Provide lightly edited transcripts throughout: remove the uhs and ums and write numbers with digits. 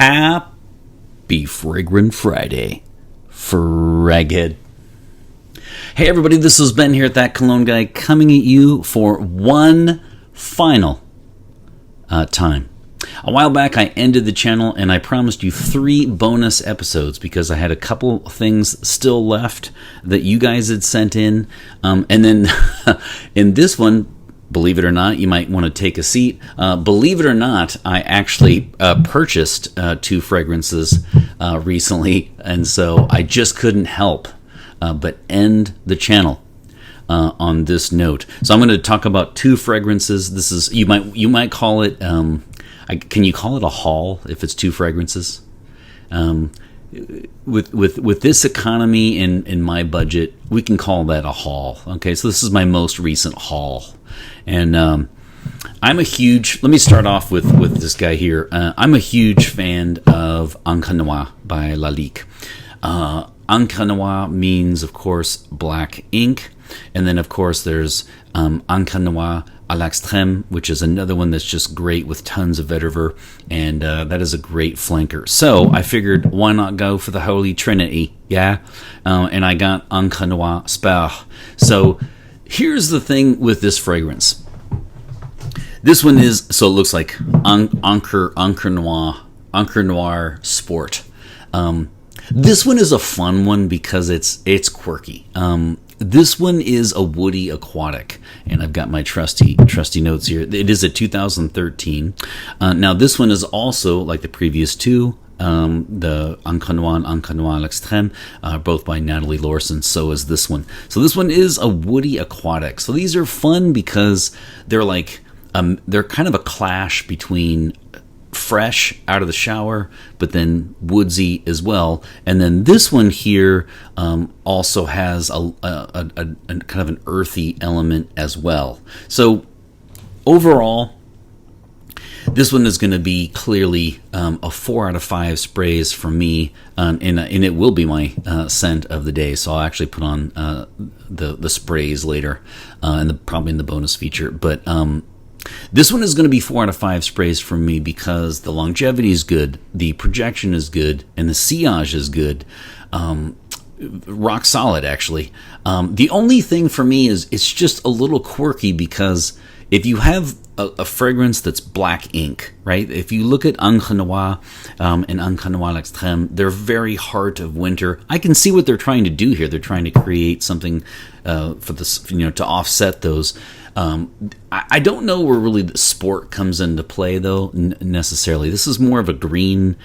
Happy Fragrant Friday, Fraghead. Hey everybody, this is Ben here at That Cologne Guy, coming at you for one final time. A while back I ended the channel and I promised you 3 bonus episodes because I had a couple things still left that you guys had sent in. And then in this one, believe it or not, you might want to take a seat. Believe it or not, I actually purchased 2 fragrances recently, and so I just couldn't help but end the channel on this note. So I'm going to talk about 2 fragrances. This is you might call it. Can you call it a haul if it's 2 fragrances? With this economy in my budget, we can call that a haul. Okay, so this is my most recent haul. And I'm a huge, let me start off with this guy here. I'm a huge fan of Encre Noire by Lalique. Encre Noire means, of course, black ink. And then, of course, there's Encre Noire à l'extrême, which is another one that's just great with tons of vetiver. And that is a great flanker. So I figured, why not go for the Holy Trinity? Yeah. And I got Encre Noire Sport. So here's the thing with this fragrance. This one is, so it looks like Encre Noire Sport. This one is a fun one because it's quirky. This one is a woody aquatic, and I've got my trusty notes here. It is a 2013. Now this one is also like the previous 2. The Encre Noire and Encre Noire à l'extrême, both by Natalie Lorson. So is this one. So this one is a woody aquatic. So these are fun because they're like they're kind of a clash between fresh out of the shower, but then woodsy as well. And then this one here also has a kind of an earthy element as well. So overall, this one is going to be clearly a 4 out of 5 sprays for me, and it will be my scent of the day. So I'll actually put on the sprays later, and probably in the bonus feature. But this one is going to be 4 out of 5 sprays for me because the longevity is good, the projection is good, and the sillage is good. Rock solid, actually. The only thing for me is it's just a little quirky because if you have a fragrance that's black ink, right? If you look at Encre Noire and Encre Noire à l'extrême, they're very heart of winter. I can see what they're trying to do here. They're trying to create something for this, to offset those. I don't know where really the sport comes into play, though, necessarily. This is more of a green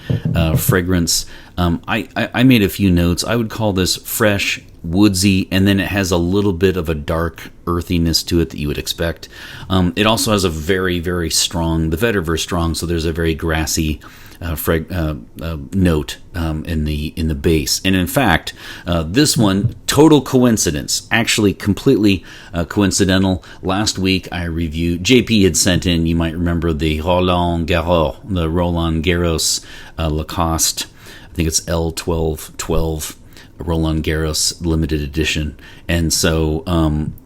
fragrance. I made a few notes. I would call this fresh, woodsy, and then it has a little bit of a dark earthiness to it that you would expect. It also has a very, very strong, the vetiver strong, so there's a very grassy note in the base. And in fact, this one, total coincidence, actually completely coincidental. Last week I reviewed, JP had sent in, you might remember, the Roland Garros Lacoste, I think it's L1212 Roland Garros limited edition. And so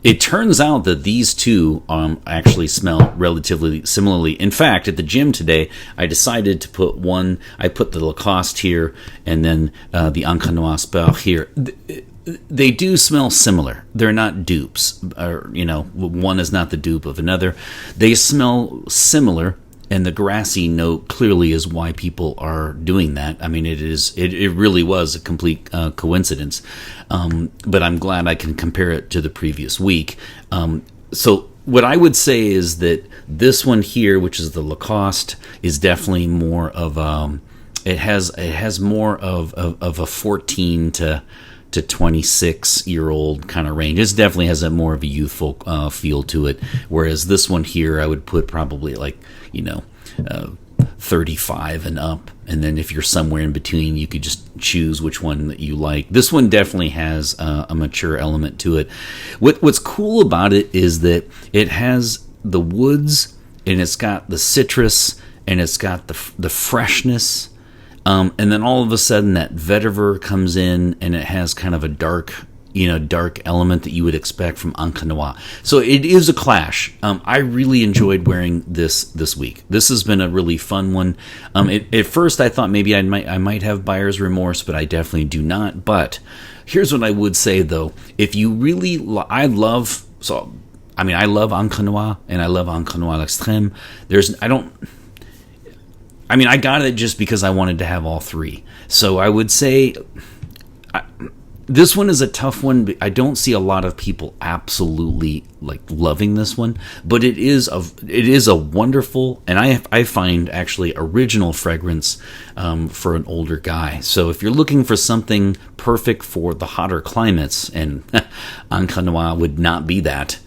it turns out that these 2 actually smell relatively similarly. In fact, at the gym today, I decided to put I put the Lacoste here and then the Encre Noire Sport here. They do smell similar. They're not dupes, or one is not the dupe of another. They smell similar. And the grassy note clearly is why people are doing that. I mean, it really was a complete coincidence. But I'm glad I can compare it to the previous week. So what I would say is that this one here, which is the Lacoste, is definitely more of it has more of a 14 to 26-year-old kind of range. It definitely has a more of a youthful feel to it. Whereas this one here, I would put probably like 35 and up, and then if you're somewhere in between, you could just choose which one that you like. This one definitely has a mature element to it. What's cool about it is that it has the woods, and it's got the citrus, and it's got the freshness, and then all of a sudden that vetiver comes in, and it has kind of a dark dark element that you would expect from Encre Noire. So it is a clash. I really enjoyed wearing this week. This has been a really fun one. At first I thought maybe I might have buyer's remorse, but I definitely do not. But here's what I would say though: if you really, I love Encre Noire and I love Encre Noire Extreme. I got it just because I wanted to have all three. So I would say this one is a tough one. I don't see a lot of people absolutely loving this one, but it is a wonderful, and I find actually original fragrance for an older guy. So if you're looking for something perfect for the hotter climates, and Encre Noire would not be that.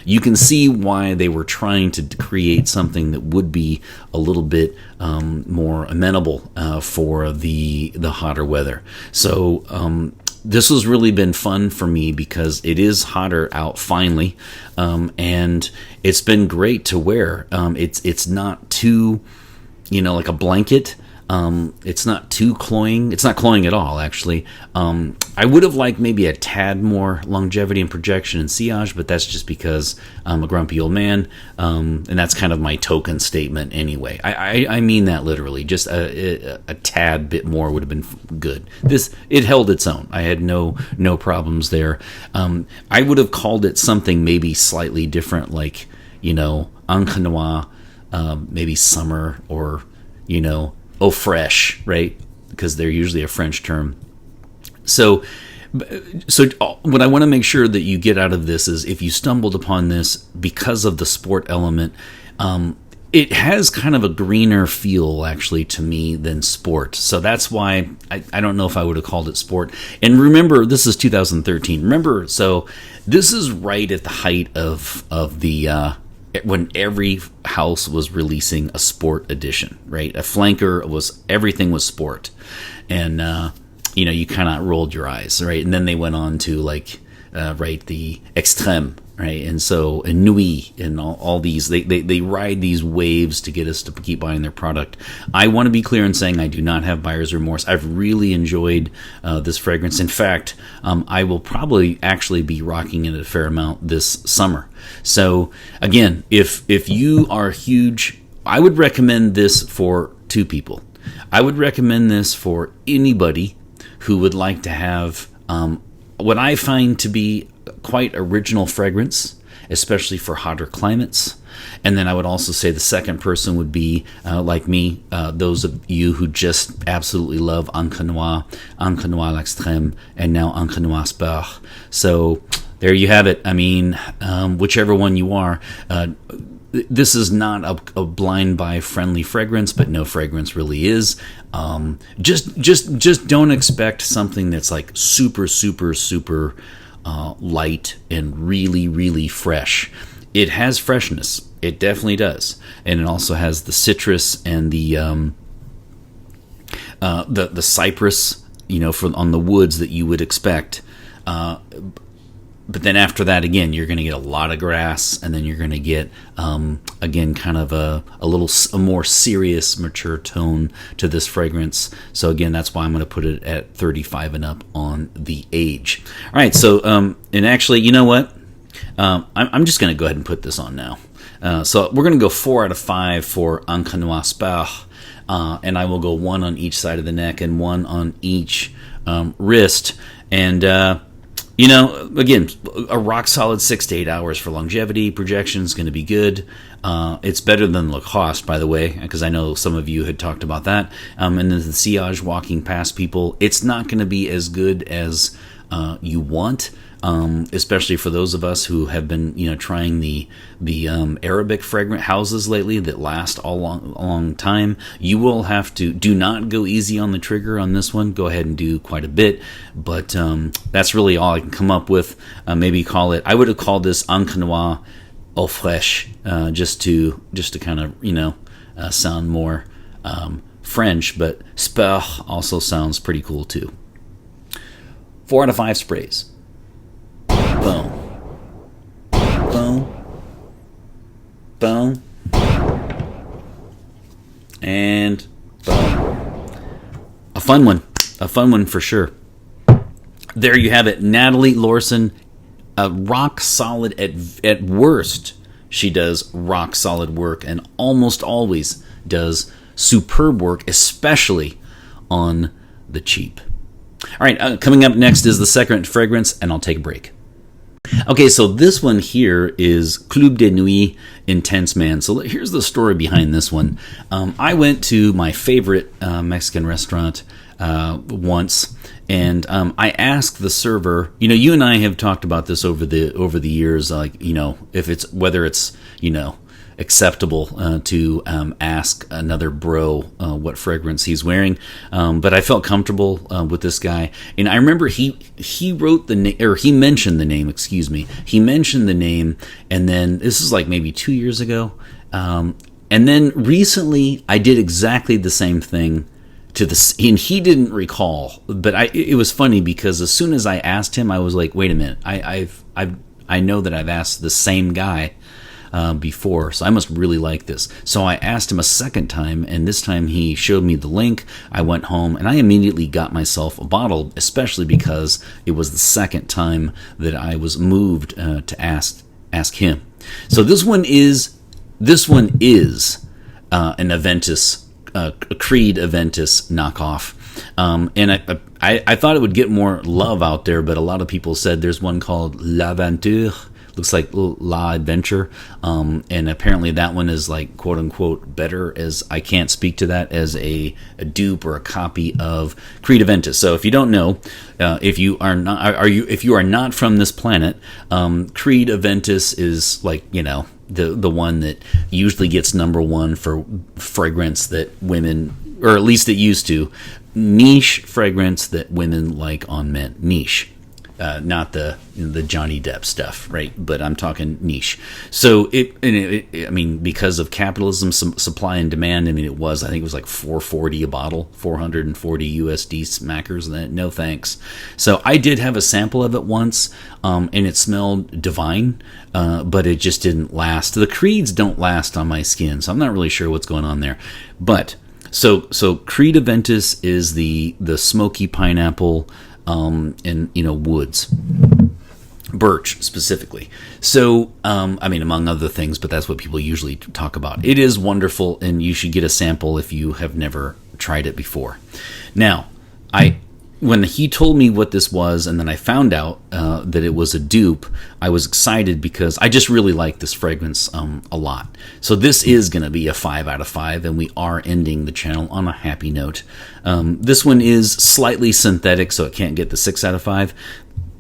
You can see why they were trying to create something that would be a little bit more amenable for the hotter weather. So this has really been fun for me because it is hotter out finally, and it's been great to wear. It's not too, like a blanket. It's not too cloying. It's not cloying at all, actually. I would have liked maybe a tad more longevity and projection and sillage, but that's just because I'm a grumpy old man, and that's kind of my token statement anyway. I mean that literally. Just a tad bit more would have been good. It held its own. I had no problems there. I would have called it something maybe slightly different, like Encre Noire, maybe summer, or eau fraîche, right? Because they're usually a French term. So what I want to make sure that you get out of this is, if you stumbled upon this because of the sport element, it has kind of a greener feel actually to me than sport. So that's why I don't know if I would have called it sport. And remember, this is 2013. Remember, so this is right at the height of the when every house was releasing a sport edition, right? A flanker everything was sport, and you kind of rolled your eyes, right? And then they went on to the extreme, right? And Nuit and all these, they ride these waves to get us to keep buying their product. I want to be clear in saying I do not have buyer's remorse. I've really enjoyed this fragrance. In fact, I will probably actually be rocking it a fair amount this summer. So again, if you are huge, I would recommend this for two people. I would recommend this for anybody who would like to have what I find to be quite original fragrance, especially for hotter climates. And then I would also say the second person would be, like me, those of you who just absolutely love Encre Noire Extreme, and now Encre Noire Sport. So there you have it. I mean, whichever one you are, this is not a blind buy friendly fragrance, but no fragrance really is. Just don't expect something that's like super, super, super light and really, really fresh. It has freshness. It definitely does. And it also has the citrus and the cypress, on the woods that you would expect. But then after that, again, you're going to get a lot of grass, and then you're going to get, again, kind of a more serious, mature tone to this fragrance. So again, that's why I'm going to put it at 35 and up on the age. All right, so, and actually, you know what? I'm just going to go ahead and put this on now. So we're going to go 4 out of 5 for Encre Noire Sport, and I will go 1 on each side of the neck and 1 on each wrist. And, again, a rock solid 6 to 8 hours for longevity. Projection is going to be good. It's better than Lacoste, by the way, because I know some of you had talked about that. And then the sillage, walking past people, it's not going to be as good as you want, especially for those of us who have been, trying the Arabic fragrant houses lately that last a long time. You will have to do not go easy on the trigger on this one. Go ahead and do quite a bit, but that's really all I can come up with. Maybe call it. I would have called this Encre Noire Eau Fraîche, just to kind of sound more French, but Sport also sounds pretty cool too. 4 out of 5 sprays. Boom. Boom. Boom. And boom. A fun one for sure. there you have it. Natalie Lorson, rock solid at worst. She does rock solid work and almost always does superb work, especially on the cheap. All right, coming up next is the second fragrance, and I'll take a break. Okay, so this one here is Club de Nuit Intense Man. So here's the story behind this one. I went to my favorite Mexican restaurant once, and I asked the server. You know, you and I have talked about this over the years. Like, you know, whether it's acceptable to ask another bro what fragrance he's wearing, but I felt comfortable with this guy, and I remember he wrote the name, or he mentioned the name. Excuse me, he mentioned the name, and then this is like maybe 2 years ago, and then recently I did exactly the same thing to this, and he didn't recall, but it was funny because as soon as I asked him, I was like, wait a minute, I know that I've asked the same guy before, so I must really like this. So I asked him a second time, and this time he showed me the link. I went home, and I immediately got myself a bottle, especially because it was the second time that I was moved to ask him. So this one is an Aventus, a Creed Aventus knockoff. And I thought it would get more love out there, but a lot of people said there's one called L'Aventure. Looks like La Adventure, and apparently that one is like quote unquote better, as I can't speak to that as a dupe or a copy of Creed Aventus. So if you don't know, if you are not from this planet, Creed Aventus is like, the one that usually gets number one for fragrance that women, or at least it used to, niche fragrance that women like on men. Niche. Not the Johnny Depp stuff, right? But I'm talking niche. So I mean, because of capitalism, supply and demand. I mean, I think it was like $440 a bottle, 440 USD smackers. No thanks. So I did have a sample of it once, and it smelled divine, but it just didn't last. The Creeds don't last on my skin, so I'm not really sure what's going on there. But so Creed Aventus is the smoky pineapple. And woods, birch specifically. So, I mean, among other things, but that's what people usually talk about. It is wonderful, and you should get a sample if you have never tried it before. Now, when he told me what this was, and then I found out that it was a dupe, I was excited because I just really like this fragrance a lot. So this is going to be a 5 out of 5, and we are ending the channel on a happy note. This one is slightly synthetic, so it can't get the 6 out of 5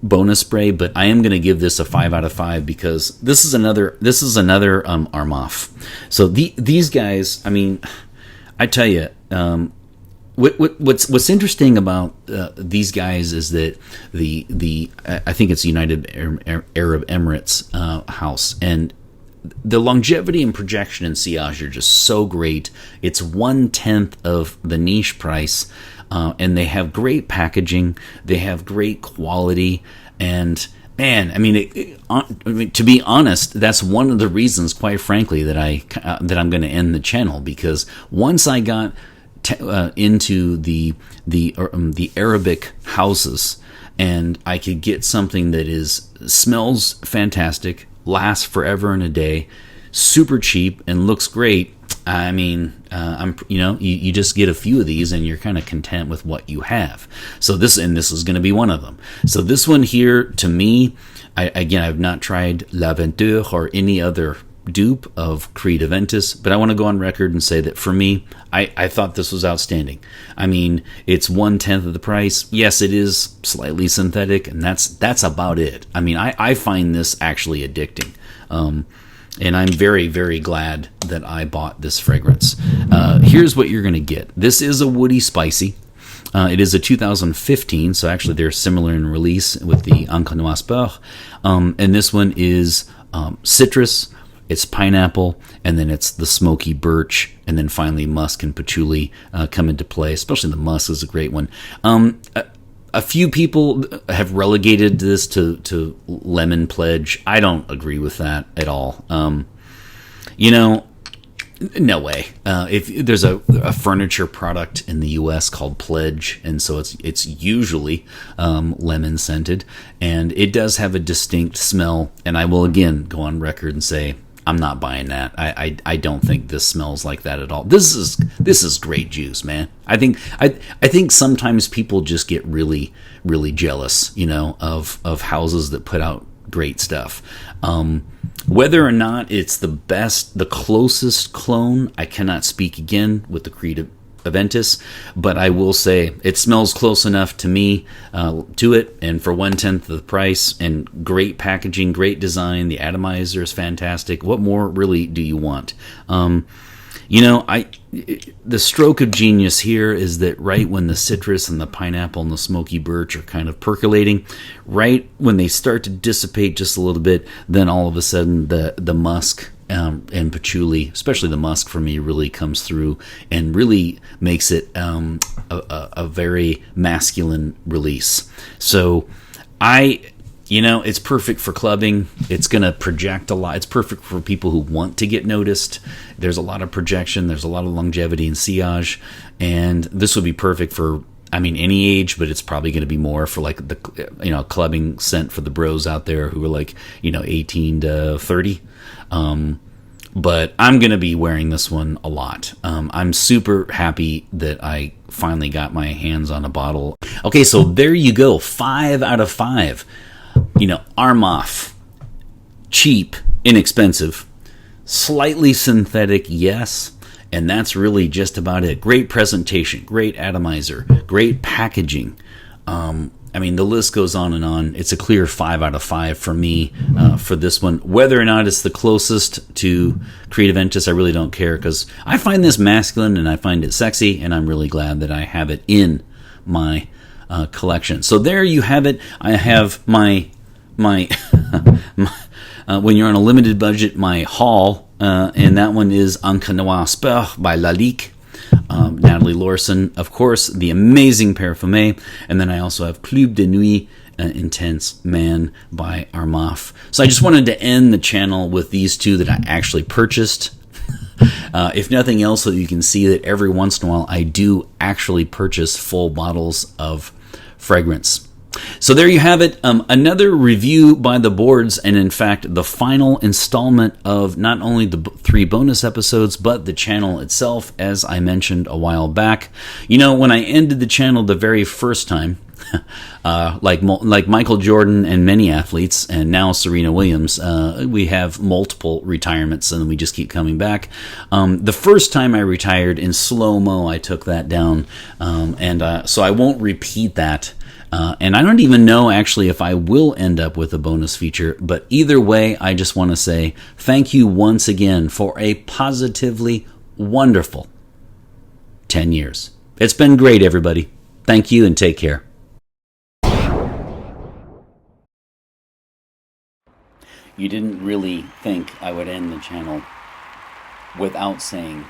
bonus spray, but I am going to give this a 5 out of 5 because this is another Armaf. So these guys, I mean, I tell you. What's interesting about these guys is that I think it's United Arab Emirates house, and the longevity and projection in sillage are just so great. It's 1/10 of the niche price, and they have great packaging. They have great quality, and man, I mean, to be honest, that's one of the reasons, quite frankly, that I'm going to end the channel, because once I got into the Arabic houses, and I could get something that smells fantastic, lasts forever and a day, super cheap, and looks great. I mean, you just get a few of these, and you're kind of content with what you have. So this is going to be one of them. So this one here, to me, I've not tried L'Aventure or any other dupe of Creed Aventus, but I want to go on record and say that for me, I thought this was outstanding. I mean, it's 1/10 of the price. Yes, it is slightly synthetic, and that's about it. I mean, I find this actually addicting, and I'm very, very glad that I bought this fragrance. Here's what you're going to get. This is a woody spicy. It is a 2015, so actually they're similar in release with the Encre Noire Sport, and this one is citrus. It's pineapple, and then it's the smoky birch, and then finally musk and patchouli come into play. Especially the musk is a great one. A few people have relegated this to lemon pledge. I don't agree with that at all. No way. If there's a furniture product in the U.S. called Pledge, and so it's usually lemon scented, and it does have a distinct smell. And I will again go on record and say I'm not buying that. I don't think this smells like that at all. This is great juice, man. I think sometimes people just get really jealous, of houses that put out great stuff. Whether or not it's the best, the closest clone, I cannot speak again with the Creed Aventus, but I will say it smells close enough to me, to it, and for 1/10 of the price, and great packaging, great design. The atomizer is fantastic. What more really do you want? The stroke of genius here is that right when the citrus and the pineapple and the smoky birch are kind of percolating, right when they start to dissipate just a little bit, then all of a sudden the musk and patchouli, especially the musk for me, really comes through and really makes it a very masculine release. So it's perfect for clubbing. It's going to project a lot. It's perfect for people who want to get noticed. There's a lot of projection. There's a lot of longevity and sillage. And this would be perfect for, any age, but it's probably going to be more for like the, clubbing scent for the bros out there who are like, 18 to 30. But I'm going to be wearing this one a lot. I'm super happy that I finally got my hands on a bottle. Okay, so there you go. 5 out of 5. Armaf, cheap, inexpensive, slightly synthetic, yes, and that's really just about it. Great presentation, great atomizer, great packaging. The list goes on and on. It's a clear 5 out of 5 for me for this one. Whether or not it's the closest to Creed Aventus, I really don't care, because I find this masculine and I find it sexy, and I'm really glad that I have it in my collection. So there you have it. I have my when you're on a limited budget, my haul, and that one is Encre Noire Sport by Lalique, Natalie Lorson, of course, the amazing Parfumé, and then I also have Club de Nuit, Intense Man by Armaf. So I just wanted to end the channel with these two that I actually purchased. If nothing else, so you can see that every once in a while I do actually purchase full bottles of fragrance. So there you have it, another review by the boards, and in fact the final installment of not only the 3 bonus episodes but the channel itself, as I mentioned a while back. When I ended the channel the very first time, like Michael Jordan and many athletes, and now Serena Williams, we have multiple retirements and we just keep coming back. The first time I retired in slow-mo, I took that down, so I won't repeat that. And I don't even know actually if I will end up with a bonus feature, but either way, I just want to say thank you once again for a positively wonderful 10 years. It's been great, everybody. Thank you and take care. You didn't really think I would end the channel without saying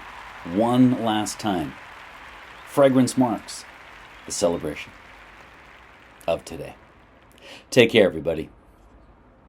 one last time, fragrance marks the celebration of today. Take care, everybody.